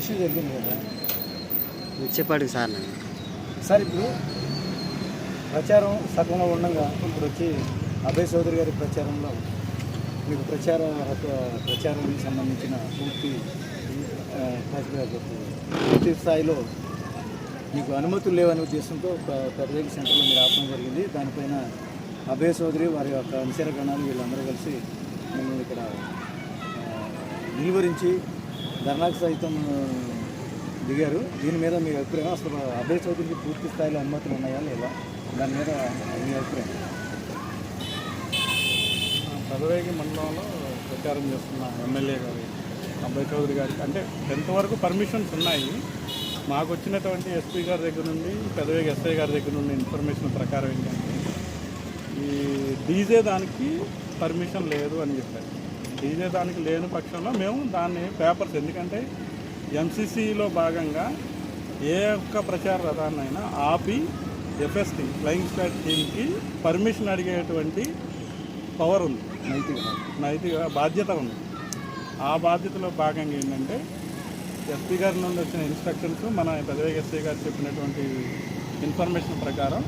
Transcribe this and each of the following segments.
Issue జరిగింది కదా చెప్పాడు సార్. సార్ ఇప్పుడు ప్రచారం సగంలో ఉండగా ఇప్పుడు వచ్చి అభయ్ చౌదరి గారి ప్రచారంలో మీకు ప్రచారానికి సంబంధించిన పూర్తి స్థాయిలో మీకు అనుమతులు లేవనే ఉద్దేశంతో పెద్దవేగి సెంటర్లో మీరు ఆపడం జరిగింది. దానిపైన అభయ్ చౌదరి వారి యొక్క అనుచర గణాలు వీళ్ళందరూ కలిసి మిమ్మల్ని ఇక్కడ నిలువరించి ధర్నాకు సైతం దిగారు. దీని మీద మీ అభిప్రాయం, అసలు అభయ్ చౌదరికి పూర్తి స్థాయిలో అనుమతులు ఉన్నాయా లేదా, దాని మీద మీ అభిప్రాయం? పెదవేగి మండలంలో ప్రచారం చేస్తున్న ఎమ్మెల్యే గారి అభయ్ చౌదరి గారికి అంటే ఎంతవరకు పర్మిషన్స్ ఉన్నాయి. మాకు వచ్చినటువంటి ఎస్పీ గారి దగ్గర నుండి పెదవేగి ఎస్ఐ గారి దగ్గర నుండి ఇన్ఫర్మేషన్ ప్రకారం ఏంటంటే ఈ డీజే దానికి పర్మిషన్ లేదు అని చెప్పారు. డీజే దానికి లేని పక్షంలో మేము దాన్ని పేపర్స్, ఎందుకంటే ఎంసీసీలో భాగంగా ఏ ఒక్క ప్రచార రథాన్నైనా ఆపి ఎఫ్ఎస్టీ ఫ్లయింగ్ స్క్వాడ్ టీమ్కి పర్మిషన్ అడిగేటువంటి పవర్ ఉంది, నైతిక బాధ్యత ఉంది. ఆ బాధ్యతలో భాగంగా ఏంటంటే ఎస్పీ గారి నుండి వచ్చిన ఇన్స్ట్రక్షన్స్, మన పెదవేగి ఎస్ఐ గారు చెప్పినటువంటి ఇన్ఫర్మేషన్ ప్రకారం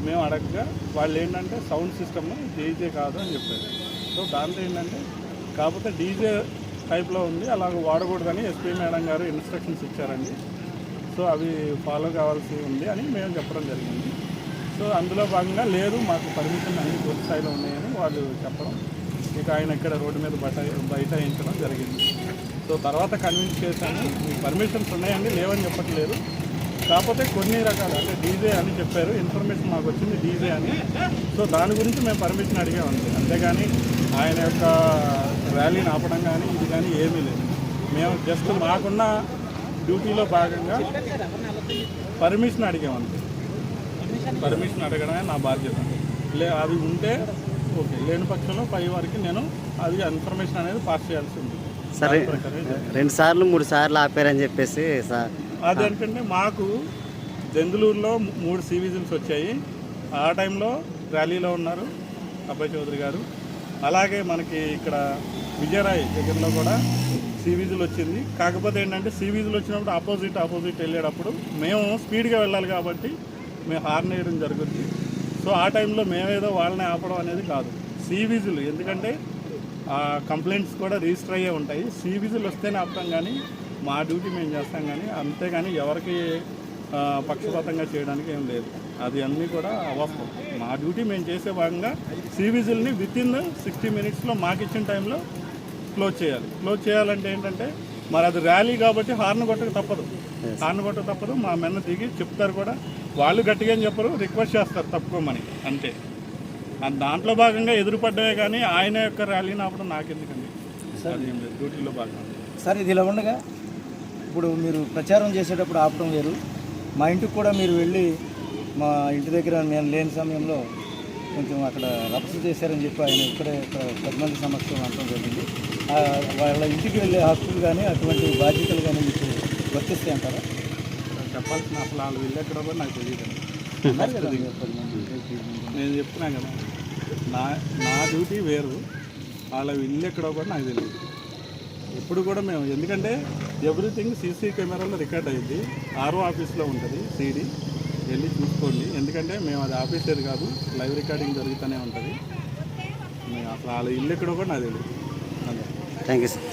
మేము అడగగా వాళ్ళు ఏంటంటే సౌండ్ సిస్టమ్ డీజే కాదు అని చెప్పారు. సో దాంతో ఏంటంటే కాకపోతే డీజే టైప్లో ఉంది, అలాగ వాడకూడదని ఎస్పీ మేడం గారు ఇన్స్ట్రక్షన్స్ ఇచ్చారండి. సో అవి ఫాలో కావాల్సి ఉంది అని మేము చెప్పడం జరిగింది. సో అందులో భాగంగా లేదు, మాకు పర్మిషన్ అన్ని పూర్తి స్థాయిలో ఉన్నాయని వాళ్ళు చెప్పడం, ఇక ఆయన ఇక్కడ రోడ్డు మీద బైఠాయించడం జరిగింది. సో తర్వాత కన్విన్స్ చేశాను, మీ పర్మిషన్స్ ఉన్నాయండి, లేవని చెప్పట్లేదు, కాకపోతే కొన్ని రకాలు అంటే డీజే అని చెప్పారు, ఇన్ఫర్మేషన్ మాకు వచ్చింది డీజే అని. సో దాని గురించి మేము పర్మిషన్ అడిగామండి, అంతేగాని ఆయన యొక్క ర్యాలీని ఆపడం కానీ ఇది కానీ ఏమీ లేదు. మేము జస్ట్ మాకున్న డ్యూటీలో భాగంగా పర్మిషన్ అడిగామంతే. పర్మిషన్ అడగడమే నా బాధ్యత. అది ఉంటే ఓకే, లేని పక్షంలో పై వారికి నేను అది ఇన్ఫర్మేషన్ అనేది పాస్ చేయాల్సి ఉంది. సరే, 2 సార్లు 3 సార్లు ఆపారని చెప్పేసి సార్. అదేంటంటే మాకు జంగులూరులో 3 సీ విజిల్స్ వచ్చాయి. ఆ టైంలో ర్యాలీలో ఉన్నారు అభయ్ చౌదరి గారు. అలాగే మనకి ఇక్కడ విజయరాయ్ దగ్గరలో కూడా సీ విజిల్ వచ్చింది. కాకపోతే ఏంటంటే సీ విజిల్ వచ్చినప్పుడు ఆపోజిట్ వెళ్ళేటప్పుడు మేము స్పీడ్గా వెళ్ళాలి కాబట్టి మేము హార్న్ వేయడం జరుగుతుంది. సో ఆ టైంలో మేమేదో వాళ్ళని ఆపడం అనేది కాదు. సీ విజిల్ ఎందుకంటే కంప్లైంట్స్ కూడా రిజిస్టర్ అయ్యే ఉంటాయి. సీ విజిల్ వస్తేనే ఆపుతాం, కానీ మా డ్యూటీ మేము చేస్తాం, కానీ అంతేగాని ఎవరికి పక్షపాతంగా చేయడానికి ఏం లేదు. అది అన్నీ కూడా అవాస్తవం. మా డ్యూటీ మేము చేసే భాగంగా సీ విజిల్ని వితిన్ 60 minutesలో మాకు ఇచ్చిన టైంలో క్లోజ్ చేయాలంటే ఏంటంటే మరి అది ర్యాలీ కాబట్టి హార్న్ కొట్టక తప్పదు. మా మెన్న దిగి చెప్తారు కూడా, వాళ్ళు గట్టిగా అని చెప్పరు, రిక్వెస్ట్ చేస్తారు తప్పుకోమని, అంతే. దాంట్లో భాగంగా ఎదురుపడ్డమే, కానీ ఆయన యొక్క ర్యాలీని ఆపడం నాకెందుకండి, అది ఏం లేదు, డ్యూటీలో భాగంగా. సార్ ఇది ఇలా ఉండగా ఇప్పుడు మీరు ప్రచారం చేసేటప్పుడు ఆపడం వేరు, మా ఇంటికి కూడా మీరు వెళ్ళి మా ఇంటి దగ్గర నేను లేని సమయంలో కొంచెం అక్కడ రభస చేశారని చెప్పి ఆయన ఇక్కడే 10 మంది సమక్షంలో అనడం జరిగింది. వాళ్ళ ఇంటికి వెళ్ళే హక్కులు కానీ అటువంటి బాధ్యతలు కానీ మీకు వర్తిస్తాయి అంటారా? చెప్పాల్సిన అసలు వాళ్ళు వెళ్ళేక్కడ కూడా నాకు తెలియదు. నేను చెప్తున్నాను కదా, నా డ్యూటీ వేరు, వాళ్ళ ఇల్లు ఎక్కడో కూడా నాకు తెలియదు. ఎప్పుడు కూడా మేము, ఎందుకంటే ఎవ్రీథింగ్ సీసీ కెమెరాలో రికార్డ్ అయ్యింది, ఆర్ఓ ఆఫీస్లో ఉంటుంది సీడీ, వెళ్ళి చూసుకోండి. ఎందుకంటే మేము అది ఆఫీసేది కాదు, లైవ్ రికార్డింగ్ జరుగుతూనే ఉంటుంది. అసలు వాళ్ళ ఇల్లు ఎక్కడో కూడా నాకు తెలియదు. Thank you sir.